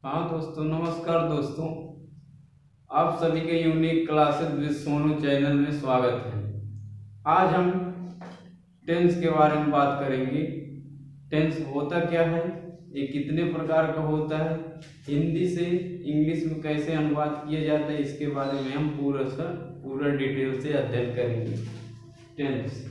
हाँ दोस्तों, नमस्कार दोस्तों। आप सभी के unique classes with Sonu channel में स्वागत है। आज हम टेंस के बारे में बात करेंगे। टेंस होता क्या है, ये कितने प्रकार का होता है, हिंदी से इंग्लिश में कैसे अनुवाद किया जाता है, इसके बारे में हम पूरा डिटेल से अध्ययन करेंगे। टेंस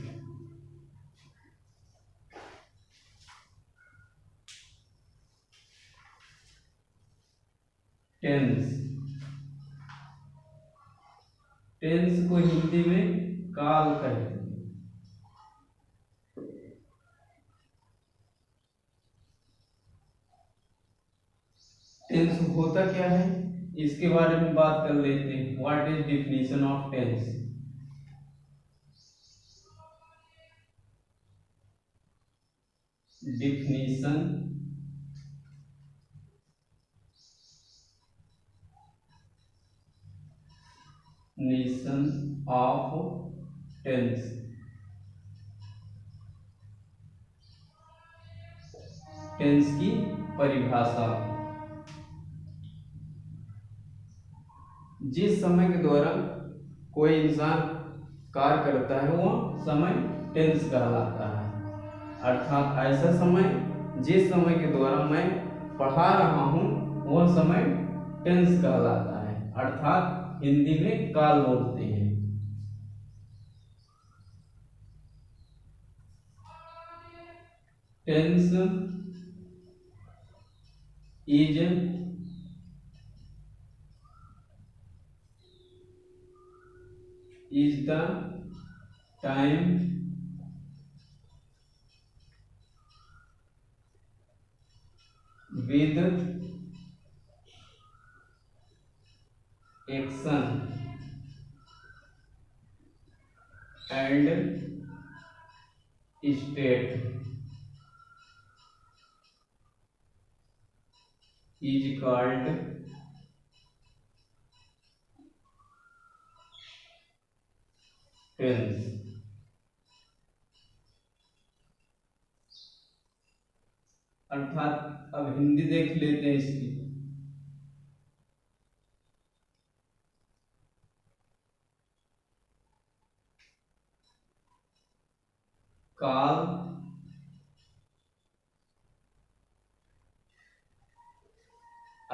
टेंस टेंस को हिंदी में काल कहते हैं। टेंस होता क्या है, इसके बारे में बात कर लेते हैं। What is definition of tense? Definition of tense. Tense की परिभाषा, जिस समय के दौरान कोई इंसान कार्य करता है वह समय टेंस कहलाता है। अर्थात ऐसा समय जिस समय के द्वारा मैं पढ़ा रहा हूं वह समय टेंस कहलाता है, अर्थात हिंदी में काल बोलते हैं। Tense is the time with action and state is called tense। अर्थात अब हिंदी देख लेते हैं इसकी। काल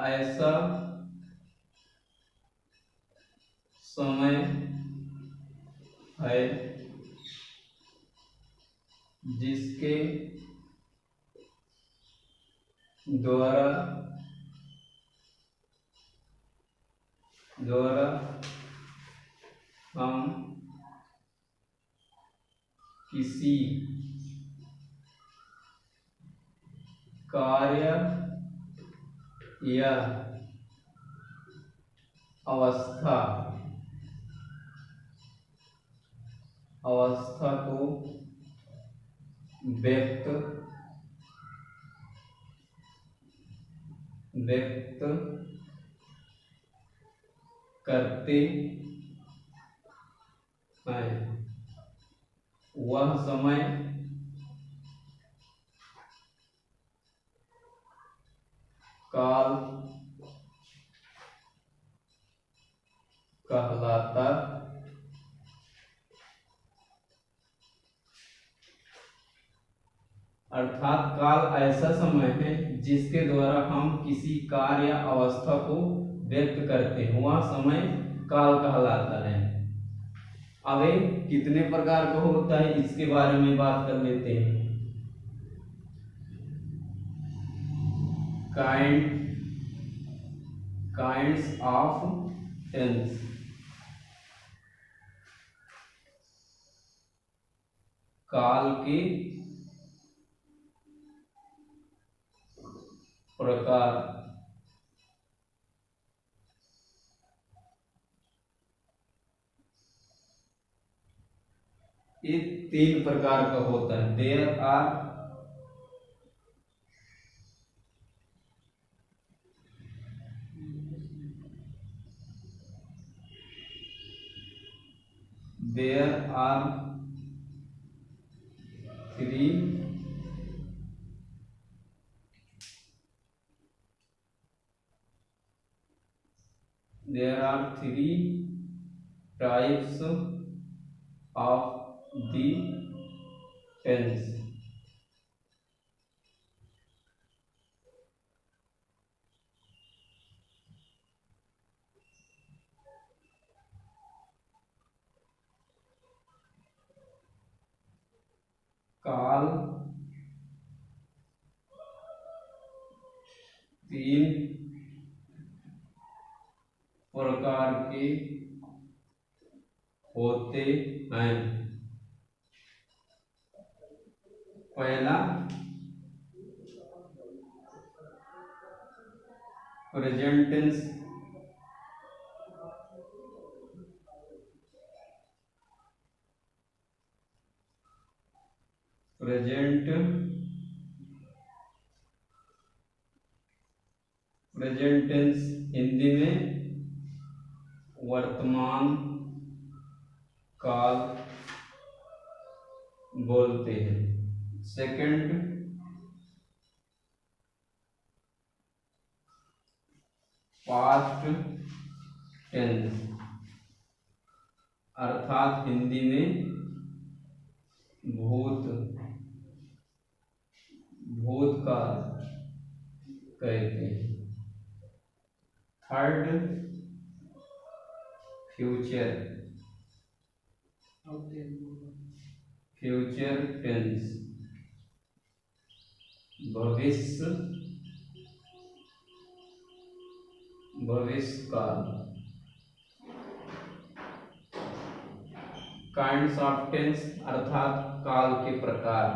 ऐसा समय है जिसके द्वारा हम किसी कार्य या अवस्था को व्यक्त करते हैं, वह समय काल कहलाता। अर्थात काल ऐसा समय है जिसके द्वारा हम किसी कार्य या अवस्था को व्यक्त करते हैं, वह समय काल कहलाता है। अब कितने प्रकार का होता है इसके बारे में बात कर लेते हैं। Kinds of tense. काल के प्रकार। ये 3 प्रकार का होता है। There are three there are three types of the tense. काल तीन प्रकार के होते हैं। पहला present tense, present tense Hindi में वर्तमान काल बोलते हैं। सेकंड पास्ट टेंस, अर्थात हिंदी में भूतकाल कहते हैं। थर्ड फ्यूचर टेंस, भविष्यकाल। काइंड्स ऑफ टेंस, अर्थात काल के प्रकार।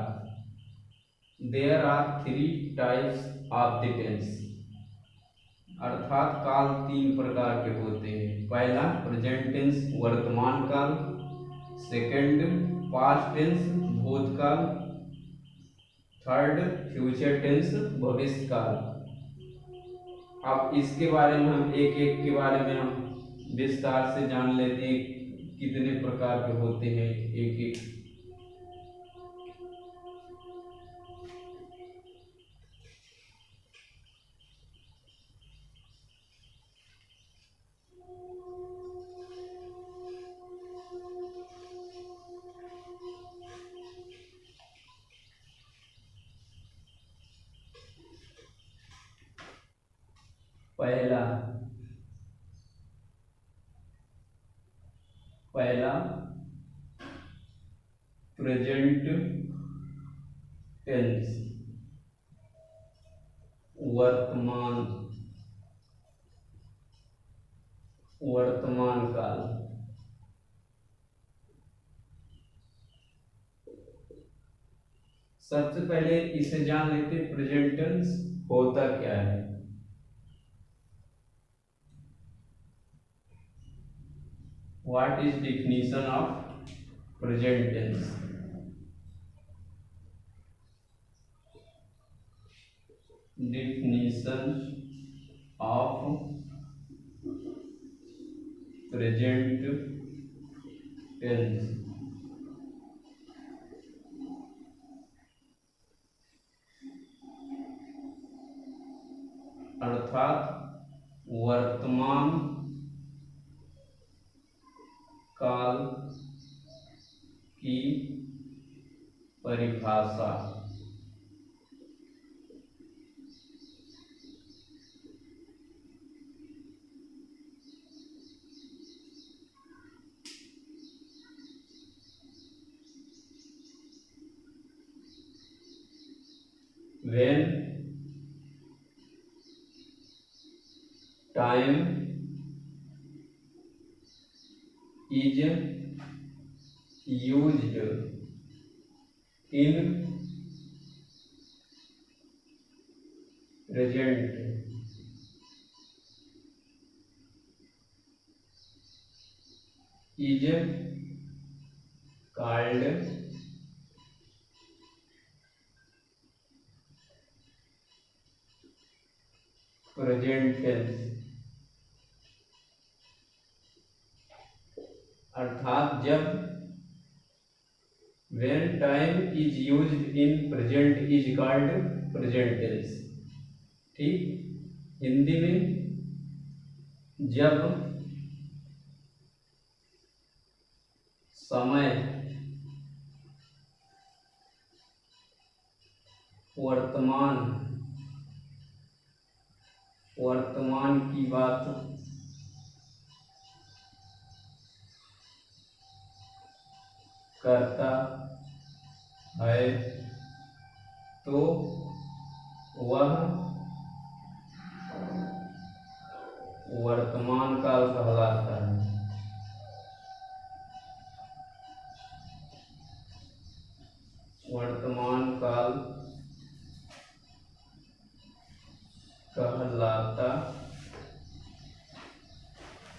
There are three types of the tense, अर्थात काल तीन प्रकार के होते हैं। पहला प्रेजेंट टेंस वर्तमान काल, सेकंड पास्ट टेंस भूतकाल, थर्ड फ्यूचर टेंस भविष्य काल। अब इसके बारे में हम एक एक के बारे में हम विस्तार से जान लेते हैं, कितने प्रकार के होते हैं एक एक। पहला प्रेजेंट टेंस वर्तमान काल। सबसे पहले इसे जान लेते हैं प्रेजेंट टेंस होता क्या है। What is definition of present tense? Definition of present tense, अर्थात वर्तमान काल की परिभाषा। When time is used in present is called present tense, अर्थात जब when time is used in present is called present tense। ठीक, हिंदी में जब समय वर्तमान की बात करता है तो वह वर्तमान काल कहलाता है। वर्तमान काल कहलाता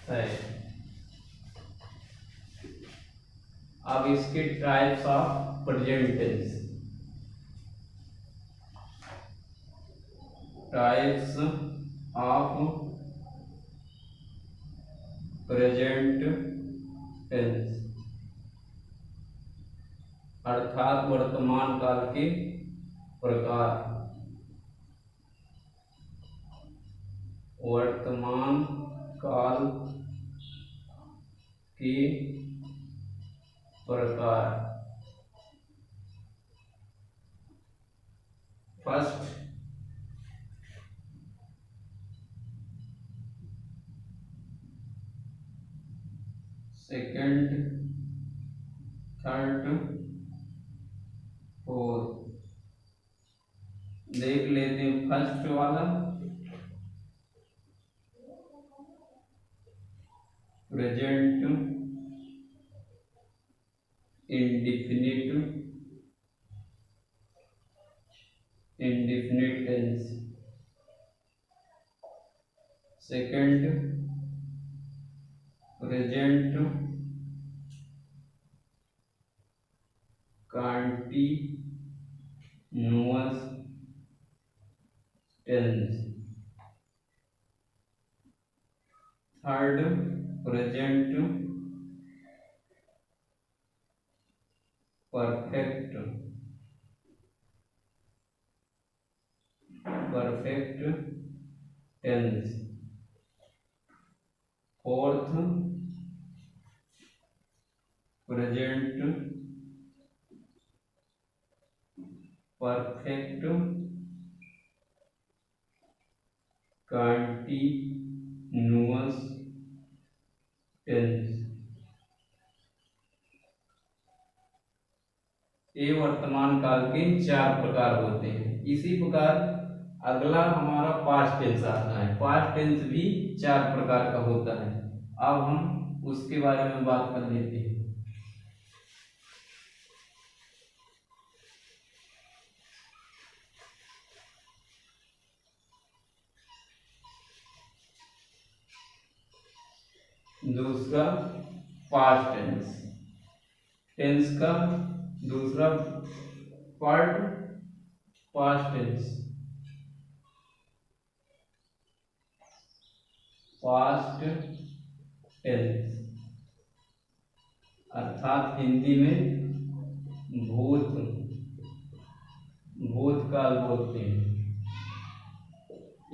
है। अब इसके types of present tense. Types of present tense अर्थात वर्तमान काल के प्रकार। वर्तमान काल के प्रकार। First, second, third, fourth. देख लेते हैं फर्स्ट वाला, present indefinite tense. Second, present continuous tense. Third, present perfect tense. Fourth, present perfect continuous tense. ये वर्तमान काल के 4 प्रकार होते हैं। इसी प्रकार अगला हमारा पास्ट टेंस आता है। पास्ट टेंस भी 4 प्रकार का होता है। अब हम उसके बारे में बात कर लेते हैं। दूसरा पास्ट टेंस। टेंस का दूसरा part past tense. Past tense अर्थात हिंदी में भूतकाल बोलते हैं।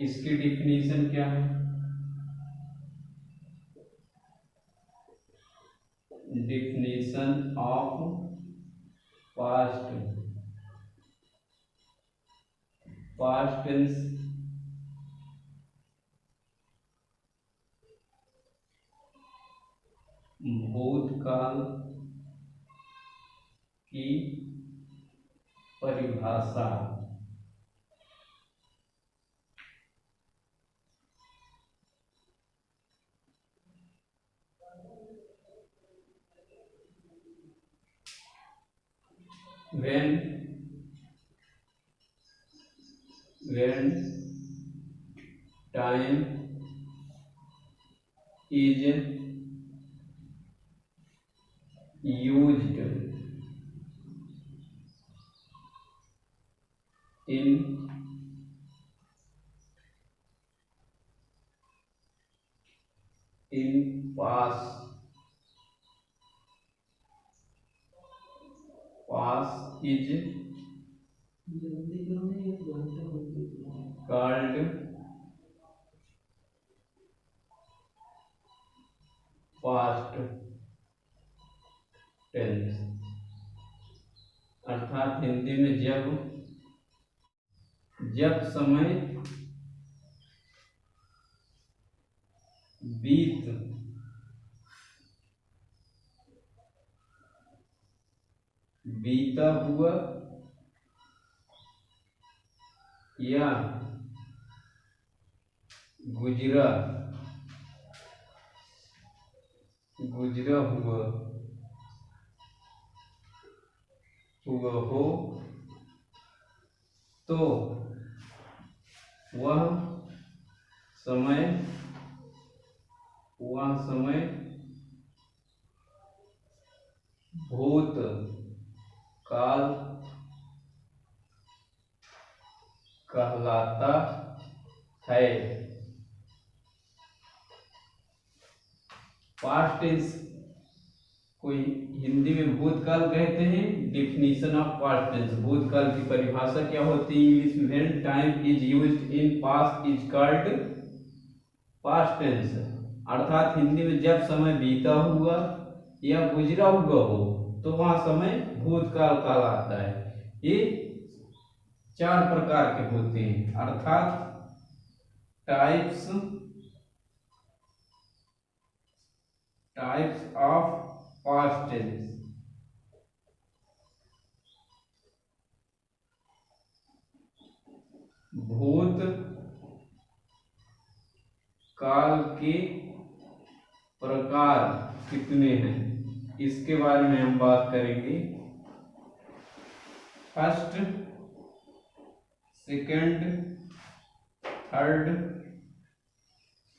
इसकी डिफिनीशन क्या है? डिफिनीशन ऑफ पास्ट टेंस भूतकाल की परिभाषा। when time is used in past is called past tense, अर्थात हिंदी में जब समय बीता हुआ या गुजरा हुआ हो तो वह समय भूत काल कहलाता है। पास्ट टेंस को हिंदी में भूतकाल कहते हैं। डिफिनीशन ऑफ पास्ट टेंस, भूतकाल की परिभाषा क्या होती है इंग्लिश में? When time is used in past is called past tense, अर्थात हिंदी में जब समय बीता हुआ या गुजरा हुआ हो तो वहां समय भूतकाल कहलाता है। ये 4 प्रकार के होते हैं, अर्थात टाइप्स ऑफ पास्ट टेंस। भूत काल के प्रकार कितने हैं, इसके बारे में हम बात करेंगे। First, second, third,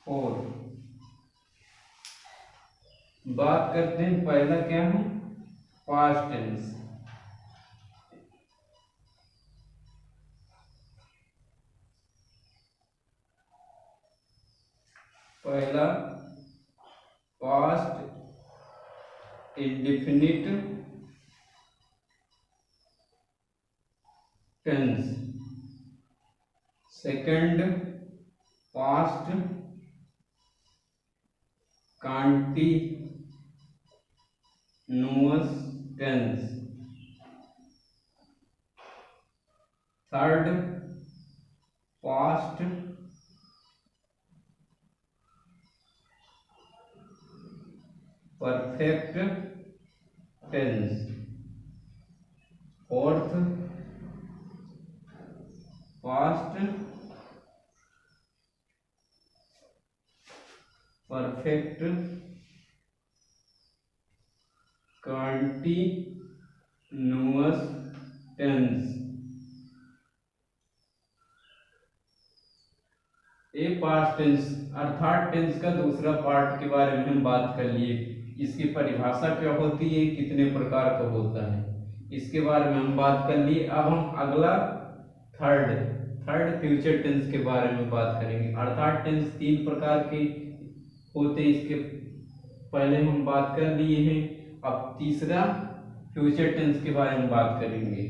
fourth. बात करते हैं, पहला क्या है? Past tense. पहला past indefinite tense, second past continuous tense, third past perfect tense, fourth past perfect continuous tense. ये पास्ट टेंस अर्थात टेंस का दूसरा पार्ट के बारे में हम बात कर लिए। इसकी परिभाषा क्या होती है, कितने प्रकार का होता है, इसके बारे में हम बात कर लिए। अब हम अगला थर्ड फ्यूचर टेंस के बारे में बात करेंगे। अर्थात टेंस 3 प्रकार के होते हैं, इसके पहले हम बात कर लिए हैं। अब तीसरा फ्यूचर टेंस के बारे में बात करेंगे।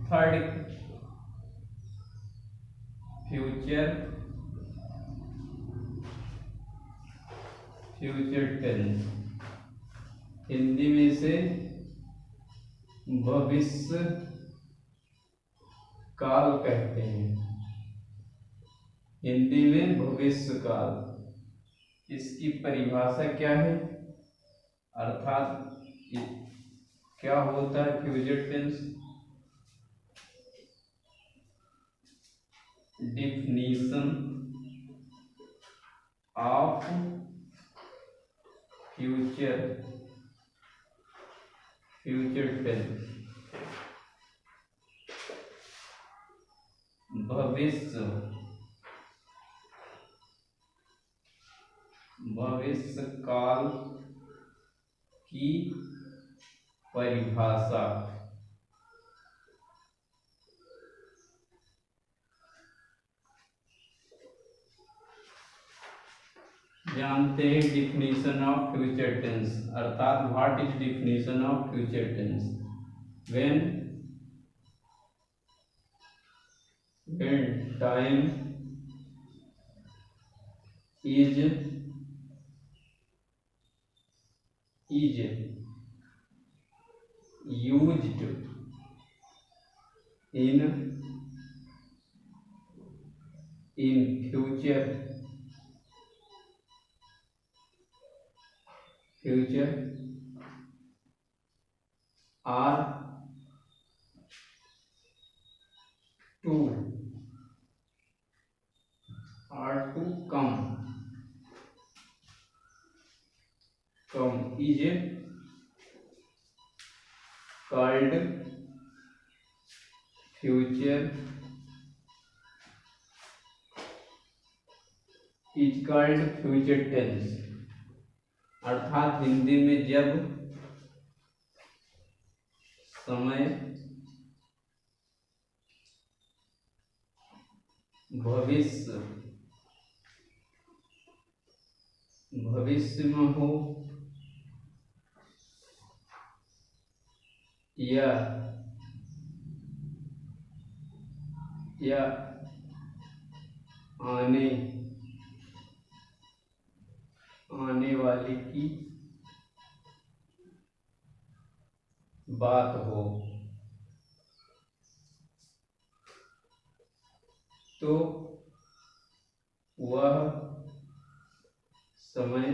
थर्ड फ्यूचर टेंस, हिंदी में इसे भविष्य काल कहते हैं। हिंदी में भविष्य काल, इसकी परिभाषा क्या है, अर्थात क्या होता है future tense? Definition of future tense, भविष्य काल की परिभाषा। जानते हैं डिफिनीशन ऑफ फ्यूचर टेंस, अर्थात what is definition of future tense. When time is used in future are to come is called future tense. अर्थात हिंदी में जब समय भविष्य में हो या आने वाले की बात हो तो वह समय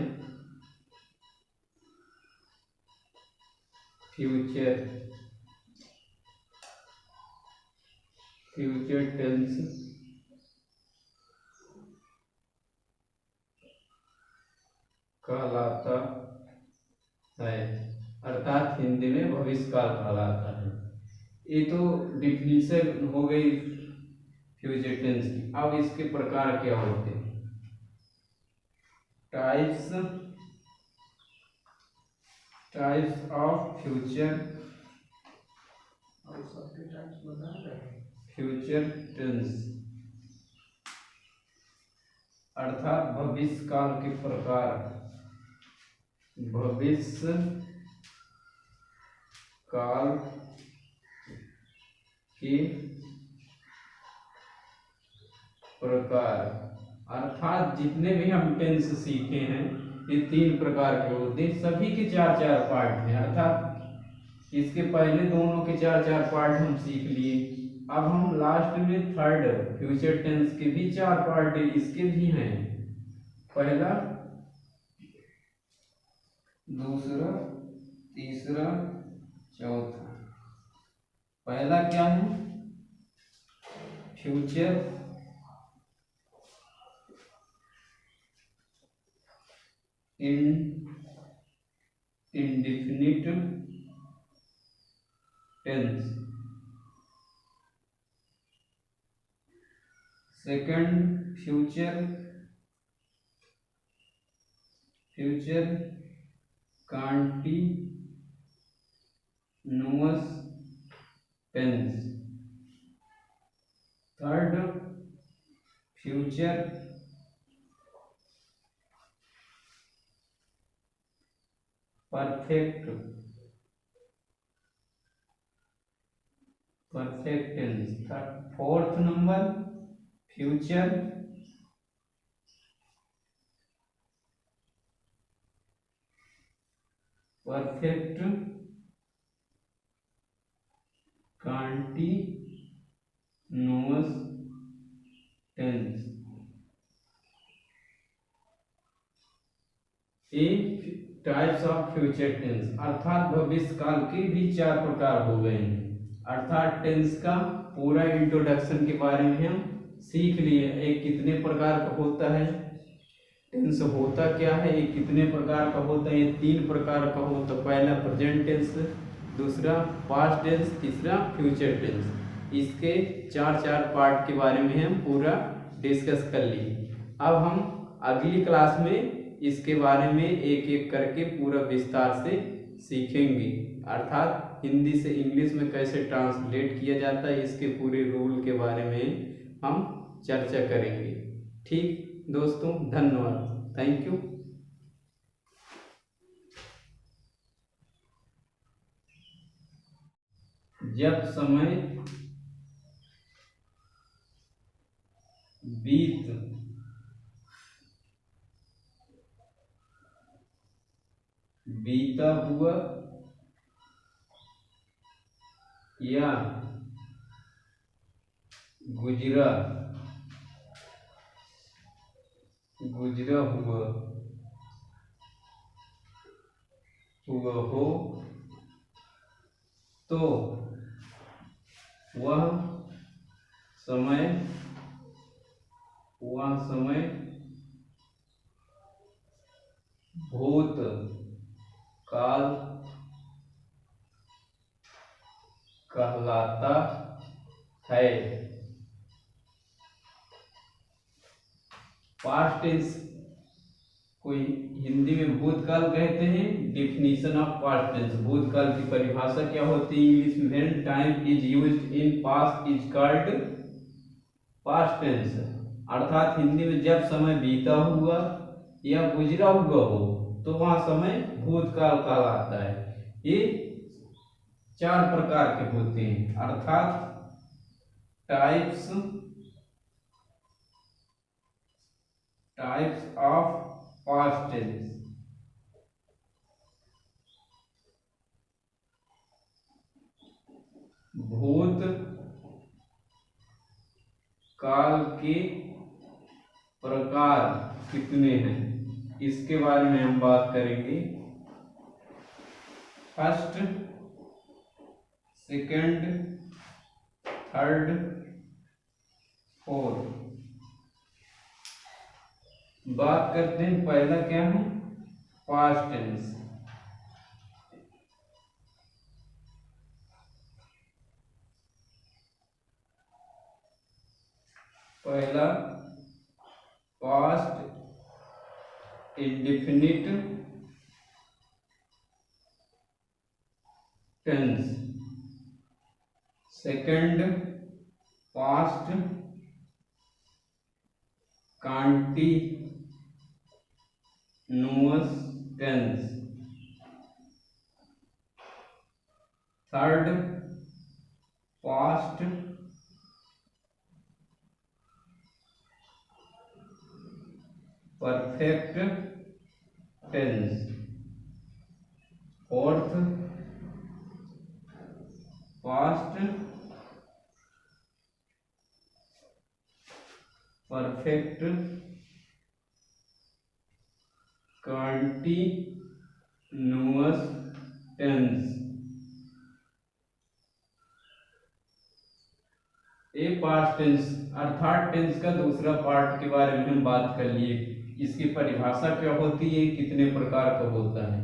फ्यूचर टेंस कहलाता है, अर्थात हिंदी में भविष्य काल कहलाता है। ये तो डिफिनीशन हो गई फ्यूचर टेंस की। अब इसके प्रकार क्या होते हैं? टाइप्स ऑफ फ्यूचर टेंस, अर्थात भविष्य काल के प्रकार। भविष्य काल के प्रकार, अर्थात जितने भी हम टेंस सीखे हैं ये 3 प्रकार के होते हैं। सभी के 4-4 पार्ट हैं, अर्थात इसके पहले दोनों के 4-4 पार्ट हम सीख लिए। अब हम लास्ट में थर्ड फ्यूचर टेंस के भी 4 पार्ट इसके भी हैं, पहला, दूसरा, तीसरा, चौथा। पहला क्या है? Future indefinite tense. Second, future continuous tense. Third, future perfect tense. Fourth number, future perfect continuous tense. Types of future tense, अर्थात भविष्य काल के भी 4 प्रकार हो गए हैं। अर्थात टेंस का पूरा इंट्रोडक्शन के बारे में हम सीख लिए। एक कितने प्रकार का होता है, टेंस होता क्या है, ये कितने प्रकार का होता है, ये 3 प्रकार का होता है। पहला प्रेजेंट टेंस, दूसरा पास्ट टेंस, तीसरा फ्यूचर टेंस। इसके 4-4 पार्ट के बारे में हम पूरा डिस्कस कर लिए। अब हम अगली क्लास में इसके बारे में एक एक करके पूरा विस्तार से सीखेंगे, अर्थात हिंदी से इंग्लिश में कैसे ट्रांसलेट किया जाता है, इसके पूरे रूल के बारे में हम चर्चा करेंगे। ठीक दोस्तों, धन्यवाद, थैंक यू। जब समय बीता हुआ या गुजरा हुआ हो तो वह समय भूत काल कहलाता है। पास्ट टेंस को हिंदी में भूतकाल कहते हैं। डिफिनीशन ऑफ पास्ट टेंस, भूतकाल की परिभाषा क्या होती है इंग्लिश में? When time is used in past is called past tense. अर्थात हिंदी में जब समय बीता हुआ या गुजरा हुआ हो तो वहां समय भूतकाल कहलाता है। ये 4 प्रकार के होते हैं, अर्थात टाइप्स ऑफ पास्ट टेंस। भूत काल के प्रकार कितने हैं इसके बारे में हम बात करेंगे। First, second, third, fourth. बात करते हैं, पहला क्या है? Past tense. पहला past indefinite tense. Second past continuous tense. Third past perfect tense. Fourth past perfect continuous tense. ये पास्ट टेंस अर्थात टेंस का दूसरा पार्ट के बारे में हम बात कर लिए। इसकी परिभाषा क्या होती है, कितने प्रकार का होता है,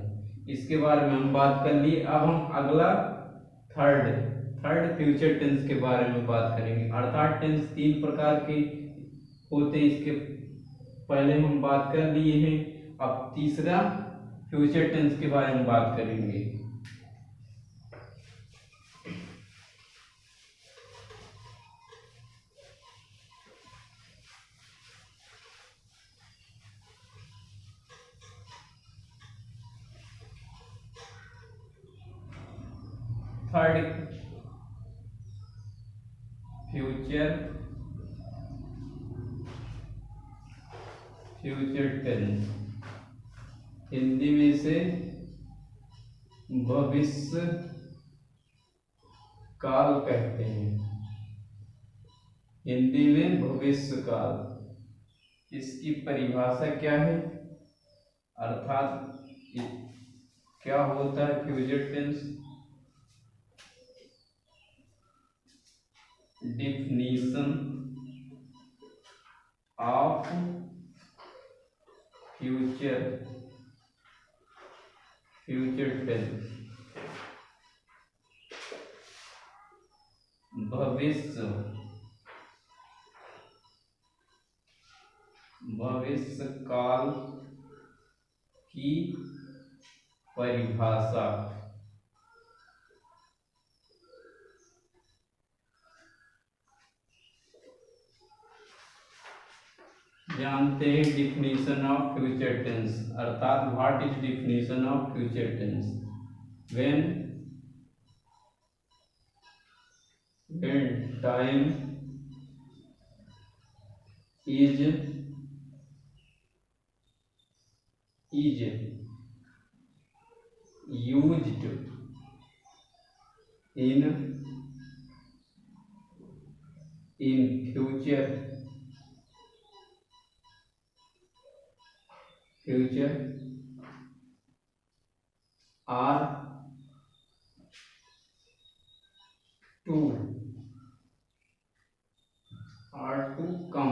इसके बारे में हम बात कर लिए। अब हम अगला थर्ड फ्यूचर टेंस के बारे में बात करेंगे। अर्थात टेंस 3 प्रकार के होते हैं, इसके पहले हम बात कर लिए हैं। अब तीसरा फ्यूचर टेंस के बारे में बात करेंगे। थर्ड फ्यूचर टेंस, हिंदी में इसे भविष्य काल कहते हैं। हिंदी में भविष्य काल। इसकी परिभाषा क्या है, अर्थात क्या होता है future tense? Definition of future tense. भविष्य काल की परिभाषा। जानते हैं डिफिनीशन ऑफ फ्यूचर टेंस, अर्थात what is definition of future tense? When time is used in future are to come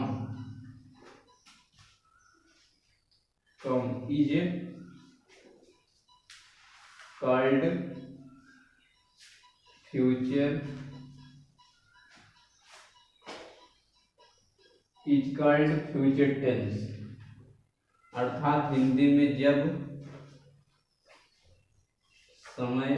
is called future tense. अर्थात हिंदी में जब समय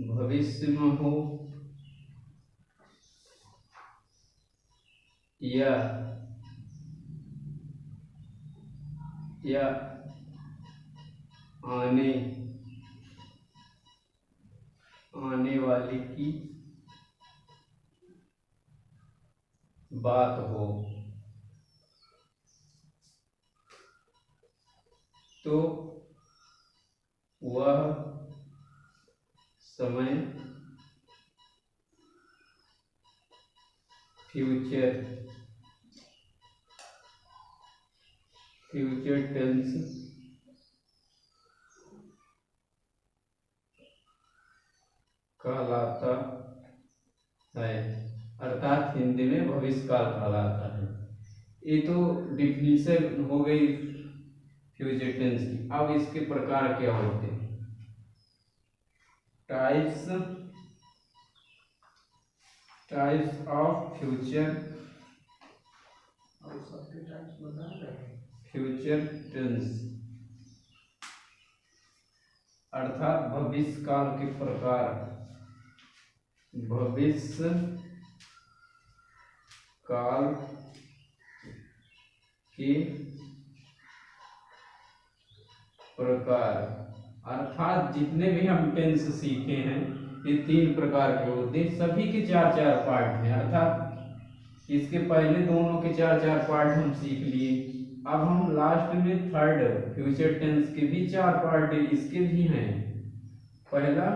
भविष्य में हो या आने वाले की बात हो तो वह समय फ्यूचर टेंस कहलाता है। अर्थात हिंदी में भविष्य काल कहलाता है। ये तो डिफिनीशन हो गई फ्यूचर टेंस की। अब इसके प्रकार क्या होते हैं? टाइप्स ऑफ फ्यूचर टेंस, अर्थात भविष्य काल के प्रकार। भविष्य काल के प्रकार, अर्थात जितने भी हम टेंस सीखे हैं ये 3 प्रकार के होते हैं। सभी के 4-4 पार्ट हैं। अर्थात इसके पहले दोनों के 4-4 पार्ट हम सीख लिए। अब हम लास्ट में थर्ड फ्यूचर टेंस के भी 4 पार्ट इसके भी हैं। पहला,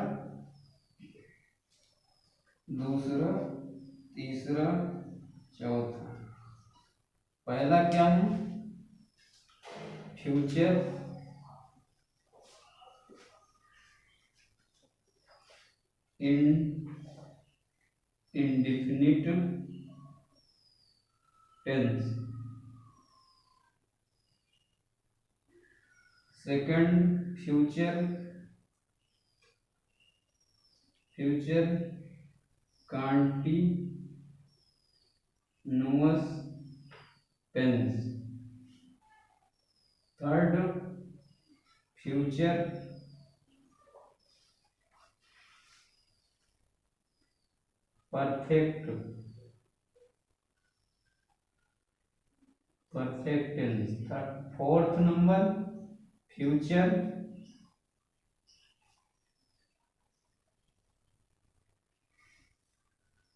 दूसरा, तीसरा, चौथा। पहला क्या है? Future indefinite tense. Second, future continuous tense. Third, future perfect tense. Fourth number, future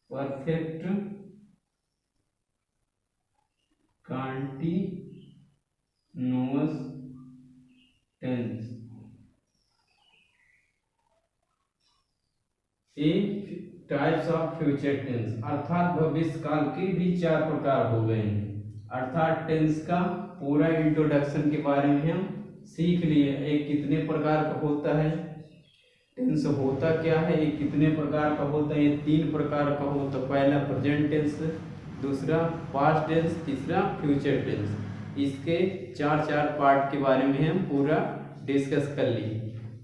perfect continuous tense. Types of future tense, अर्थात भविष्य काल के भी 4 प्रकार हो गए हैं। अर्थात टेंस का पूरा इंट्रोडक्शन के बारे में हम सीख लिए। एक कितने प्रकार का होता है, टेंस होता क्या है, ये कितने प्रकार का होता है। ये 3 प्रकार का होता है। पहला प्रेजेंट टेंस, दूसरा पास्ट टेंस, तीसरा फ्यूचर टेंस। इसके 4-4 पार्ट के बारे में हम पूरा डिस्कस कर लिए।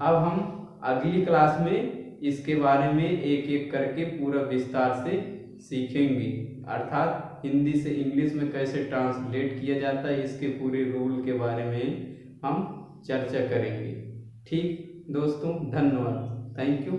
अब हम अगली क्लास में इसके बारे में एक एक करके पूरा विस्तार से सीखेंगे। अर्थात हिंदी से इंग्लिश में कैसे ट्रांसलेट किया जाता है, इसके पूरे रूल के बारे में हम चर्चा करेंगे। ठीक दोस्तों, धन्यवाद। Thank you.